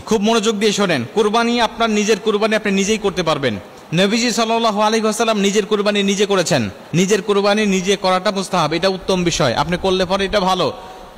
খুব মনোযোগ দিয়ে শোনেন, কুরবানি আপনার নিজের কুরবানি আপনি নিজেই করতে পারবেন। নবীজি সাল্লাল্লাহু আলাইহি ওয়াসাল্লাম নিজের কুরবানি নিজে করেছেন। নিজের কুরবানি নিজে করাটা মুস্তাহাব, এটা উত্তম বিষয়। আপনি করলে পরে এটা ভালো,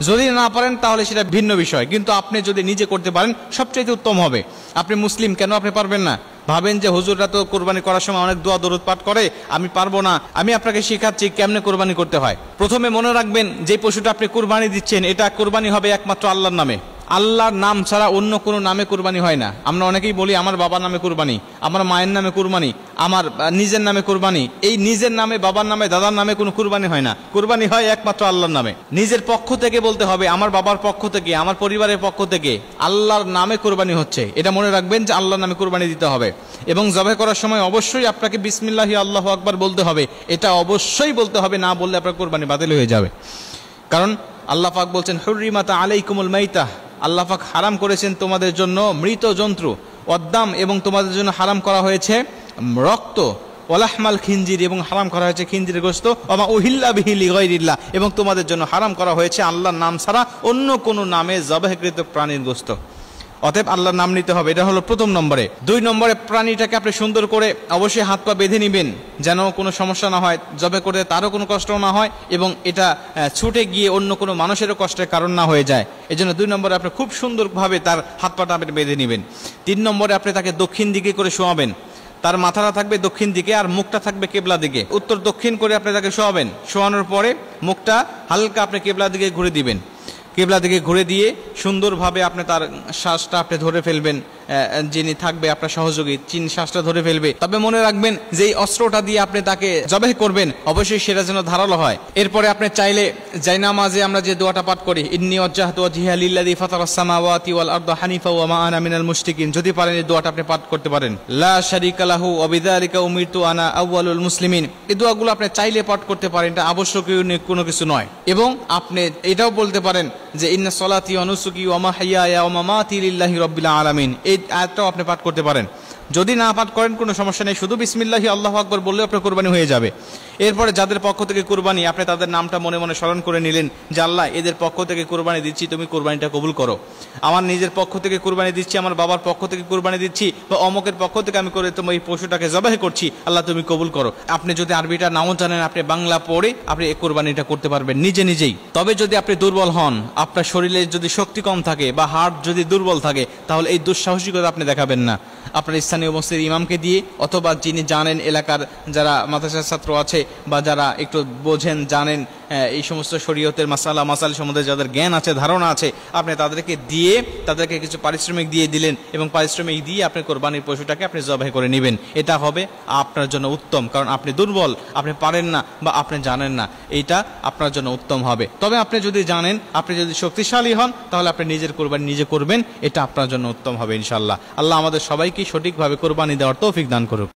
যদি না পারেন তাহলে সেটা ভিন্ন বিষয়, কিন্তু আপনি যদি নিজে করতে পারেন সবচেয়ে উত্তম হবে। আপনি মুসলিম, কেন আপনি পারবেন না? ভাবেন যে হুজুররা তো কোরবানি করার সময় অনেক দোয়া দরুদ পাঠ করে, আমি পারবো না। আমি আপনাকে শেখাচ্ছি কেমনে কোরবানি করতে হয়। প্রথমে মনে রাখবেন, যে পশুটা আপনি কোরবানি দিচ্ছেন এটা কোরবানি হবে একমাত্র আল্লাহর নামে। আল্লাহর নাম ছাড়া অন্য কোনো নামে কুরবানি হয় না। আমরা অনেকেই বলি আমার বাবার নামে কুরবানি, আমার মায়ের নামে কুরবানি, আমার নিজের নামে কুরবানি। এই নিজের নামে, বাবার নামে, দাদার নামে কোনো কুরবানি হয় না। কুরবানি হয় একমাত্র আল্লাহর নামে। নিজের পক্ষ থেকে বলতে হবে, আমার বাবার পক্ষ থেকে, আমার পরিবারের পক্ষ থেকে আল্লাহর নামে কুরবানি হচ্ছে, এটা মনে রাখবেন যে আল্লাহর নামে কুরবানি দিতে হবে। এবং জবাই করার সময় অবশ্যই আপনাকে বিসমিল্লাহি আল্লাহু আকবার বলতে হবে, এটা অবশ্যই বলতে হবে, না বললে আপনার কুরবানি বাতিল হয়ে যাবে। কারণ আল্লাহ পাক বলছেন হুররিমাত আলাইকুমুল মাইতাহ, আল্লাহ পাক হারাম করেছেন তোমাদের জন্য মৃত জন্তু, ওয়াদ্দাম, এবং তোমাদের জন্য হারাম করা হয়েছে রক্ত, ওয়ালাহমাল খিনজির, এবং হারাম করা হয়েছে খিনজিরের গোশত, ওমা উহিল্লা বিহি লিগাইরিল্লাহ, এবং তোমাদের জন্য হারাম করা হয়েছে আল্লাহর নাম ছাড়া অন্য কোনো নামে জবাহকৃত প্রাণীর গোশত। অতএব আল্লাহর নাম নিতে হবে, এটা হলো প্রথম নম্বরে। 2 নম্বরে, প্রাণীটাকে আপনি সুন্দর করে অবশ্যই হাত পা বেঁধে নেবেন, যেন কোনো সমস্যা না হয়, জবে করে তারও কোনো কষ্ট না হয়, এবং এটা ছুটে গিয়ে অন্য কোনো মানুষেরও কষ্টের কারণ না হয়ে যায়। এই জন্য 2 নম্বরে আপনি খুব সুন্দরভাবে তার হাত পাটা আপনি বেঁধে নেবেন। 3 নম্বরে আপনি তাকে দক্ষিণ দিকে করে শোয়াবেন। তার মাথাটা থাকবে দক্ষিণ দিকে আর মুখটা থাকবে কেবলা দিকে। উত্তর দক্ষিণ করে আপনি তাকে শোয়াবেন। শোয়ানোর পরে মুখটা হালকা আপনি কেবলা দিকে ঘুরে দিবেন। কেবলা দিকে ঘুরে দিয়ে সুন্দরভাবে আপনি তার শ্বাসটা আপনি ধরে ফেলবেন। যিনি থাকবে আপনার সহযোগী, শ্বাসটা ধরে ফেলবে। তবে মনে রাখবেন যে এই অস্ত্রটা দিয়ে আপনি তাকে জবাহ করবেন অবশ্যই সেটা যেন ধারালো হয়। এরপরে আপনি চাইলে জায়নামাজে আমরা যে দোয়াটা পাঠ করি, ইন্নী ওয়াজ্জাহতু ওয়াজহিয়া লিল্লাযী ফাতারাস সামাওয়াতি ওয়াল আরদা হানিফা ওয়া মা আনা মিনাল মুশরিকিন, যদি পারেন এই দোয়াটা আপনি পাঠ করতে পারেন। লা শারীকা লাহু ওয়া বিযালিকা উমিরতু আনা আউয়ালুল মুসলিমিন, এই দোয়াগুলো আপনি চাইলে পাঠ করতে পারেন, এটা আবশ্যকীয় কোনো কিছু নয়। এবং আপনি এটাও বলতে পারেন যে ইন্না সলাতি ওয়া নুসুকি ওয়া মাহইয়ায়া ওয়া মামাতি লিল্লাহি রাব্বিল আলামিন, এই আয়াতটাও আপনি পাঠ করতে পারেন। যদি না পাঠ করেন কোনো সমস্যা নেই, শুধু বিসমিল্লাহি আল্লাহু আকবার বললেও আপনার কুরবানি হয়ে যাবে। এরপরে যাদের পক্ষ থেকে কুরবানি, আপনি তাদের নামটা মনে মনে স্মরণ করে নিলেন যে আল্লাহ এদের পক্ষ থেকে কুরবানি দিচ্ছি, তুমি কুরবানিটা কবুল করো। আমার নিজের পক্ষ থেকে কুরবানি দিচ্ছি, আমার বাবার পক্ষ থেকে কুরবানি দিচ্ছি, বা অমকের পক্ষ থেকে আমি করে তোমার এই পশুটাকে জবাহ করছি, আল্লাহ তুমি কবুল করো। আপনি যদি আরবিটা নাও জানেন, আপনি বাংলা পড়ে আপনি এই কুরবানিটা করতে পারবেন নিজে নিজেই। তবে যদি আপনি দুর্বল হন, আপনার শরীরে যদি শক্তি কম থাকে বা হার্ট যদি দুর্বল থাকে, তাহলে এই দুঃসাহসিকতা আপনি দেখাবেন না। আপনার স্থানীয় মসজিদ ইমামকে দিয়ে, অথবা যিনি জানেন এলাকার যারা মাদ্রাসার ছাত্র আছে বা যারা একটু বোঝেন জানেন এই সমস্ত শরীয়তের মাসাল সম্বন্ধে যাদের জ্ঞান আছে, ধারণা আছে, আপনি তাদেরকে দিয়ে তাদেরকে কিছু পারিশ্রমিক দিয়ে দিলেন, এবং পারিশ্রমিক দিয়ে আপনি কোরবানির পশুটাকে আপনি জবাই করে নেবেন। এটা হবে আপনার জন্য উত্তম, কারণ আপনি দুর্বল, আপনি পারেন না বা আপনি জানেন না, এইটা আপনার জন্য উত্তম হবে। তবে আপনি যদি জানেন, আপনি যদি শক্তিশালী হন, তাহলে আপনি নিজের কোরবানি নিজে করবেন, এটা আপনার জন্য উত্তম হবে ইনশাআল্লাহ। আল্লাহ আমাদের সবাইকে সঠিকভাবে কোরবানি দেওয়ার তৌফিক দান করুক।